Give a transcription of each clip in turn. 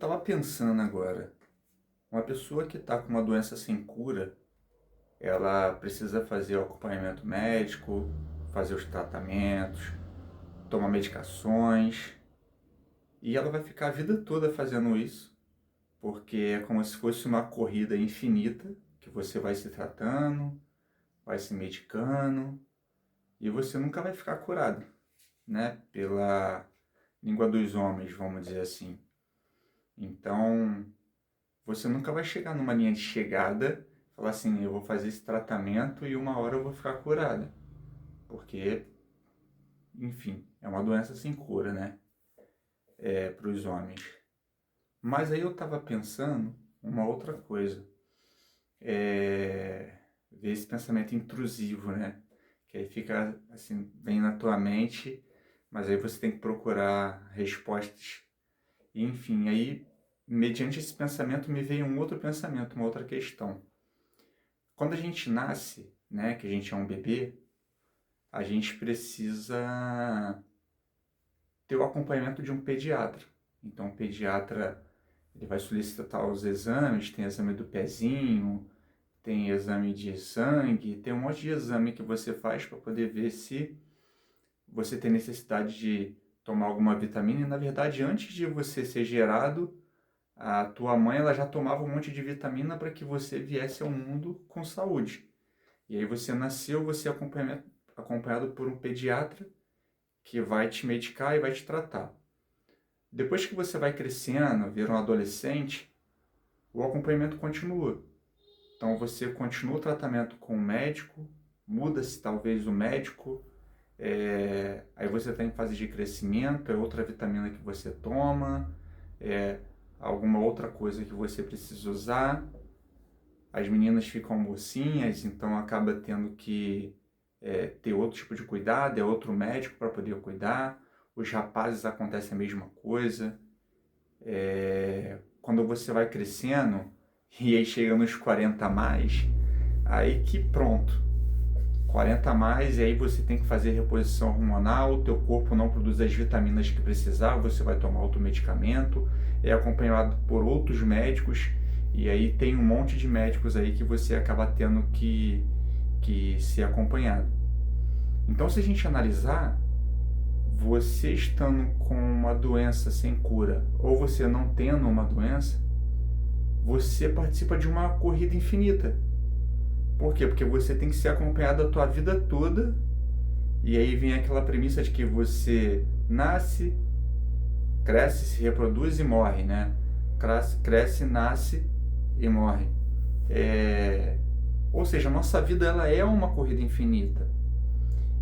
tava pensando agora, uma pessoa que está com uma doença sem cura, ela precisa fazer o acompanhamento médico, fazer os tratamentos, tomar medicações, e ela vai ficar a vida toda fazendo isso, porque é como se fosse uma corrida infinita, que você vai se tratando, vai se medicando, e você nunca vai ficar curado, né? Pela língua dos homens, vamos dizer assim. Então, você nunca vai chegar numa linha de chegada e falar assim, eu vou fazer esse tratamento e uma hora eu vou ficar curada. Porque, enfim, é uma doença sem cura, né? Para os homens. Mas aí eu tava pensando uma outra coisa. Ver esse pensamento intrusivo, né? Que aí fica assim, vem na tua mente, mas aí você tem que procurar respostas. E, enfim, aí, mediante esse pensamento, me veio um outro pensamento, uma outra questão. Quando a gente nasce, né, que a gente é um bebê, a gente precisa ter o acompanhamento de um pediatra. Então, o pediatra ele vai solicitar os exames, tem exame do pezinho, tem exame de sangue, tem um monte de exame que você faz para poder ver se você tem necessidade de tomar alguma vitamina. E, na verdade, antes de você ser gerado, a tua mãe ela já tomava um monte de vitamina para que você viesse ao mundo com saúde. E aí você nasceu, você é acompanhado por um pediatra que vai te medicar e vai te tratar. Depois que você vai crescendo, vira um adolescente, o acompanhamento continua. Então você continua o tratamento com o médico, muda-se talvez o médico, aí você está em fase de crescimento, é outra vitamina que você toma, alguma outra coisa que você precisa usar. As meninas ficam mocinhas, então acaba tendo que ter outro tipo de cuidado, é outro médico para poder cuidar. Os rapazes acontece a mesma coisa. Quando você vai crescendo e aí chega nos 40 a mais, aí que pronto. 40 a mais e aí você tem que fazer reposição hormonal, o teu corpo não produz as vitaminas que precisava, você vai tomar outro medicamento, é acompanhado por outros médicos, e aí tem um monte de médicos aí que você acaba tendo que ser acompanhado. Então, se a gente analisar, você estando com uma doença sem cura, ou você não tendo uma doença, você participa de uma corrida infinita. Por quê? Porque você tem que ser acompanhado a tua vida toda, e aí vem aquela premissa de que você nasce, cresce, se reproduz e morre, né? Cresce, nasce e morre. Ou seja, a nossa vida ela é uma corrida infinita.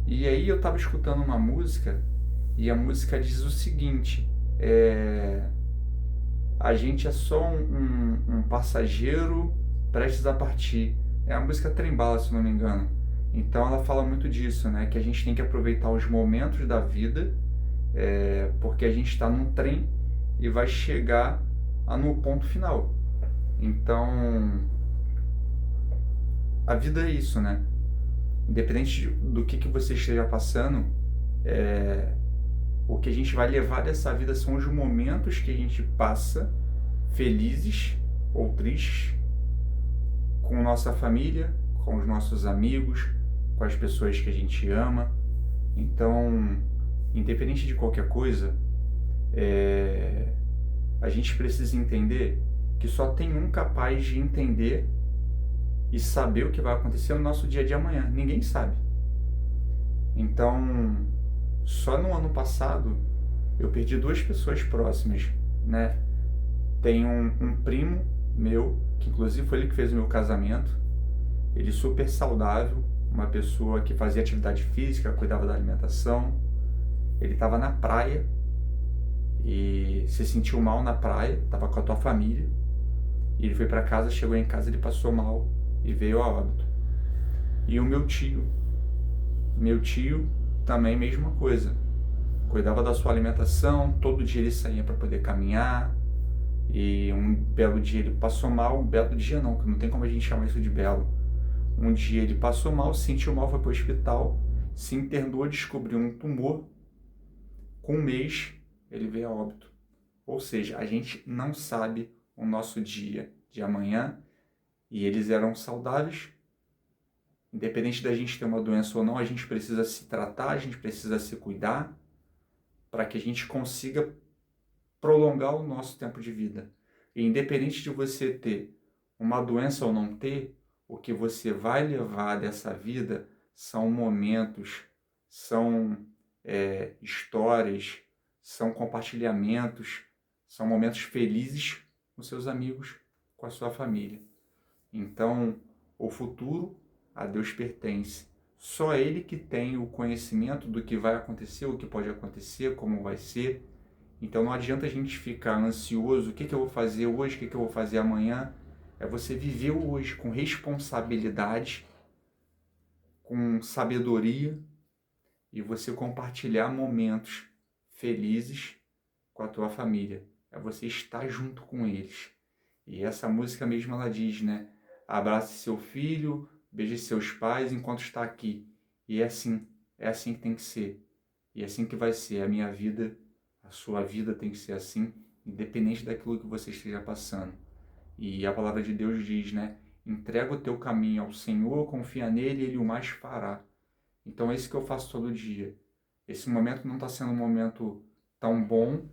E aí eu estava escutando uma música, e a música diz o seguinte, a gente é só um passageiro prestes a partir. É a música Trembala, se não me engano. Então ela fala muito disso, né? Que a gente tem que aproveitar os momentos da vida, porque a gente está num trem e vai chegar no ponto final. Então, a vida é isso, né? Independente do que você esteja passando, o que a gente vai levar dessa vida são os momentos que a gente passa, felizes ou tristes, com nossa família, com os nossos amigos, com as pessoas que a gente ama. Então, independente de qualquer coisa, a gente precisa entender que só tem um capaz de entender e saber o que vai acontecer no nosso dia de amanhã. Ninguém sabe. Então, só no ano passado, eu perdi 2 pessoas próximas, né? Tem um primo meu, que inclusive foi ele que fez o meu casamento. Ele super saudável, uma pessoa que fazia atividade física, cuidava da alimentação. Ele estava na praia e se sentiu mal na praia, estava com a tua família. E ele foi para casa, chegou em casa, ele passou mal e veio a óbito. E o meu tio também mesma coisa. Cuidava da sua alimentação, todo dia ele saía para poder caminhar. E um belo dia ele passou mal, um belo dia não, que não tem como a gente chamar isso de belo. Um dia ele passou mal, se sentiu mal, foi para o hospital, se internou, descobriu um tumor. Com um mês ele veio a óbito. Ou seja, a gente não sabe o nosso dia de amanhã e eles eram saudáveis. Independente da gente ter uma doença ou não, a gente precisa se tratar, a gente precisa se cuidar para que a gente consiga prolongar o nosso tempo de vida. E independente de você ter uma doença ou não ter, o que você vai levar dessa vida são momentos, são histórias, são compartilhamentos, são momentos felizes com seus amigos, com a sua família. Então, o futuro a Deus pertence. Só Ele que tem o conhecimento do que vai acontecer, o que pode acontecer, como vai ser. Então não adianta a gente ficar ansioso, o que eu vou fazer hoje, o que eu vou fazer amanhã. É você viver o hoje com responsabilidade, com sabedoria e você compartilhar momentos felizes com a tua família. É você estar junto com eles. E essa música mesmo ela diz, né? Abrace seu filho, beije seus pais enquanto está aqui. E é assim que tem que ser. E é assim que vai ser. A minha vida, a sua vida tem que ser assim, independente daquilo que você esteja passando. E a palavra de Deus diz, né? Entrega o teu caminho ao Senhor, confia nele e Ele o mais fará. Então é isso que eu faço todo dia. Esse momento não está sendo um momento tão bom,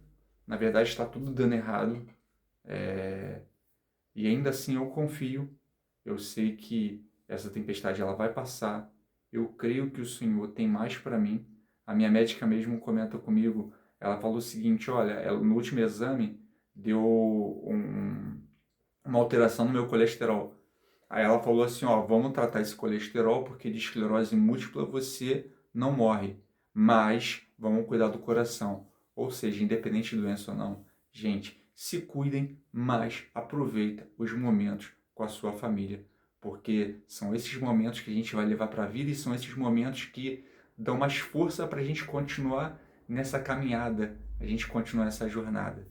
na verdade está tudo dando errado. E ainda assim eu confio, eu sei que essa tempestade ela vai passar, eu creio que o Senhor tem mais para mim. A minha médica mesmo comenta comigo, ela falou o seguinte, olha, no último exame deu uma alteração no meu colesterol. Aí ela falou assim, ó, vamos tratar esse colesterol porque de esclerose múltipla você não morre, mas vamos cuidar do coração. Ou seja, independente de doença ou não, gente, se cuidem, mas aproveita os momentos com a sua família, porque são esses momentos que a gente vai levar para a vida e são esses momentos que dão mais força para a gente continuar nessa caminhada, a gente continuar essa jornada.